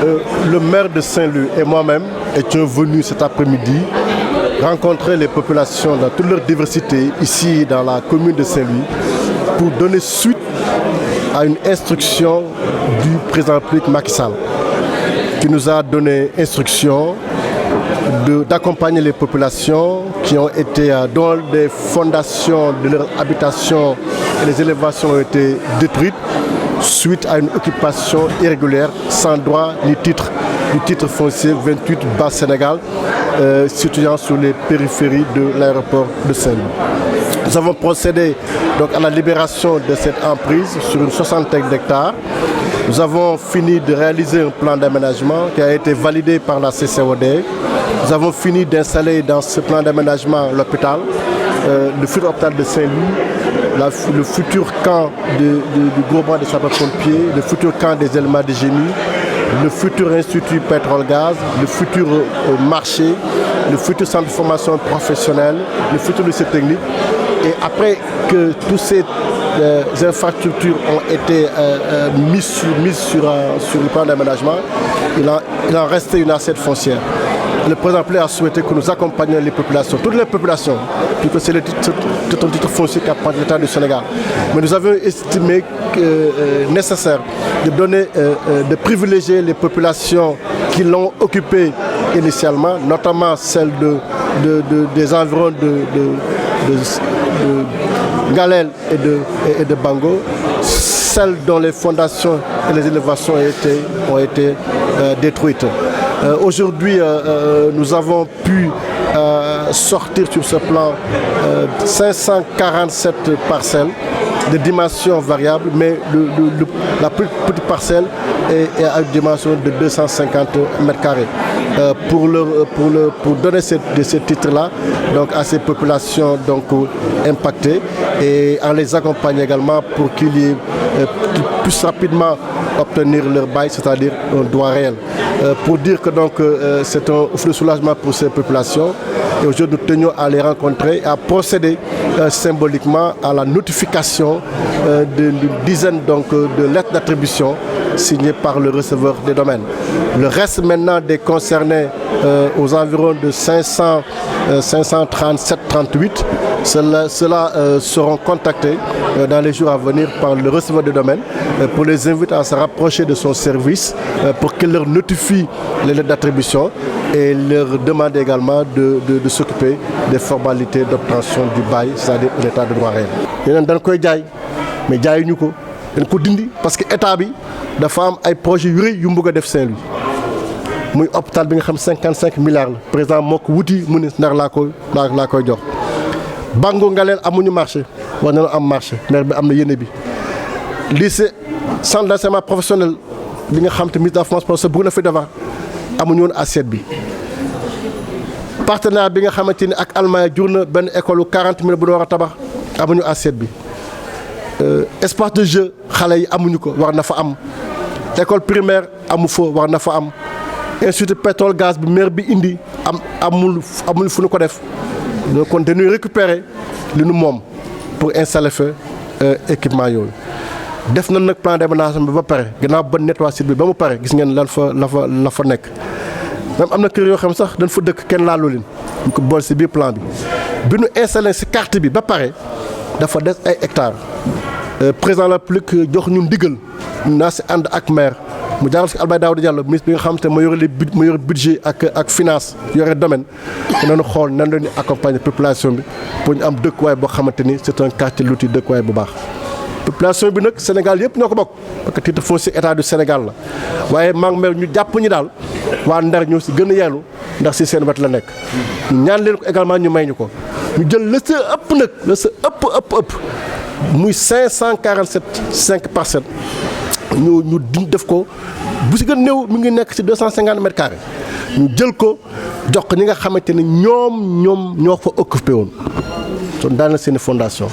Le maire de Saint-Louis et moi-même étions venus cet après-midi rencontrer les populations dans toute leur diversité ici dans la commune de Saint-Louis pour donner suite à une instruction du président de la République Macky Sall qui nous a donné instruction d'accompagner les populations qui ont été dont les fondations de leur habitation et les élévations ont été détruites suite à une occupation irrégulière sans droit ni titre du titre foncier 28 Bas Sénégal situant sur les périphéries de l'aéroport de Saint-Louis. Nous avons procédé donc à la libération de cette emprise sur une soixantaine d'hectares. Nous avons fini de réaliser un plan d'aménagement qui a été validé par la CCOD. Nous avons fini d'installer dans ce plan d'aménagement l'hôpital, le futur hôpital de Saint-Louis, le futur camp du groupement des sapeurs-pompiers, le futur camp des éléments de génie, le futur institut pétrole-gaz, le futur marché, le futur centre de formation professionnelle, le futur lycée technique. Et après que toutes ces infrastructures ont été mises sur le plan d'aménagement, il en restait une assiette foncière. Le président a souhaité que nous accompagnions les populations, toutes les populations, puisque c'est tout un titre foncier qui appartient à l'État du Sénégal. Mais nous avons estimé nécessaire de privilégier les populations qui l'ont occupé initialement, notamment celles des environs de Galel et de Bango, celles dont les fondations et les élévations ont été détruites. Aujourd'hui, nous avons pu sortir sur ce plan 547 parcelles de dimensions variables, mais la plus petite parcelle est à une dimension de 250 m². Pour donner ces titres-là donc, à ces populations donc, impactées et en les accompagnant également pour qu'ils puissent rapidement obtenir leur bail, c'est-à-dire un droit réel. Pour dire que donc c'est un offre de soulagement pour ces populations et aujourd'hui nous tenions à les rencontrer et à procéder symboliquement à la notification d'une dizaine donc, de lettres d'attribution signées par le receveur des domaines. Le reste maintenant des concernés aux environs de 537-38, ceux-là seront contactés dans les jours à venir par le receveur des domaines pour les inviter à se rapprocher de son service pour qu'il leur notifie les lettres d'attribution et leur demande également de s'occuper des formalités d'obtention du bail, c'est-à-dire l'état de droit réel. Mais jaayuñu ko dañ ko dindi parce que état bi dafa am ay projets yu rëy yu mu bëgg a def Saint-Louis muy hôpital bi nga xam 55 milliards la président moo ko wuti mu ne ndax laa koy jox. Bango Ngaleel amuñu marché war nañu am marché maire bi am na yéene bi lycée centre d'enseignement professionnel bi nga xam te ministre de la France parce que bëgg na fi defar amuñu woon assiette bi. Partenariat bi nga xamante ni ak Allemagne jur na benn école 40 000 bu ñu war a tabax amuñu assiette bi. Espace de jeu xale yi amuñu ko war na fa am école primaire amu fa war na fa am institut pétrole gaz bi maire bi indi amul fu ñu ko def kon dañuy récupérer li nu moom pour installer fa équipement yooyu. def na nag plan d'aménagement bi ba pare gannaaw ba nettoyer site bi ba mu pare gis ngeen la fa nekk même am na kër yoo xam sax dañ fa dëkk kenn laalu leen ñu ko boole si biir plan bi nu installé si carte bi ba pare dafa des ay hectares. Président de la République jox ñu ndigal naa si ànd ak maire mu jaaral si Abdoulaye Daouda Diallo ministre bi nga xam te moo yore budget ak finance yore domaine nañu xool nan la ñuy accompagner population bi pour ñu am dëkkuwaay boo xamante ni c'est un quartier loti dëkkuwaay bu baax. population bi nag Sénégal yëpp ñoo ko bokk parce que titre foncier état du Sénégal la waaye maa ngi mel ñu jàpp ñi daal waa Ndar ñoo si gën a yeelu ndax si seen wet la nekk. ñu ñaan leen ko également ñu may ñu ko ñu jël la sa ëpp nag la sa ëpp. muy 547 parcelles ñu def ko bu si gën néew mi ngi nekk ci 250 m². ñu jël ko jox ko ñi nga xamante ne ñoom ñoo fa occupé woon son daana seeni fondation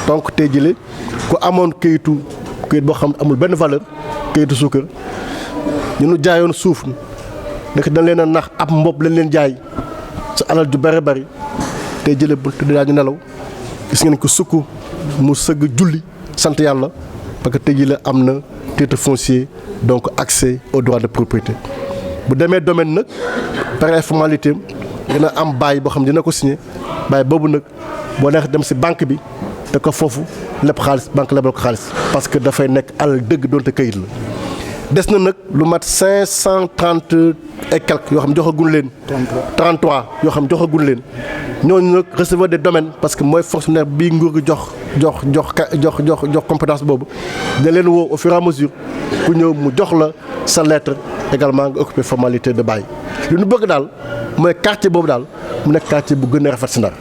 donc tey jëlee ku amoon këyit boo xam ne amul benn valeur këyitu suukar ñu nu jaayoon suuf nekk dañ leen a nax ab mbob lañ leen jaay sa alal ju bari bari tey jëlee bu tudd daa ñu nelaw gis ngeen ko sukk mu sëgg julli sant yàlla parce que tey jii la am na titre foncier donc accès au droit de propriété bu demee domaine nag pare formalité dina am bail boo xam dina ko signé bail boobu nag boo neex dem ci banque bi te ko foofu lépp xaalis banque lebal ko xaalis parce que dafay nekk alal dëgg doonte kayit la des na nag lu mat 530 et quelques yoo xam joxaguñ leen 33 yoo xam joxaguñ leen ñooñu nag receveur des domaines parce que mooy fonctionnaire bii nguur gi jox compétence boobu da leen woo au fur et à mesure ku ñëw mu jox la sa lettre également nga occuper formalité de bail li ñu bëgg daal mooy quartier boobu daal mu nekk quartier bu gën a rafet si Ndar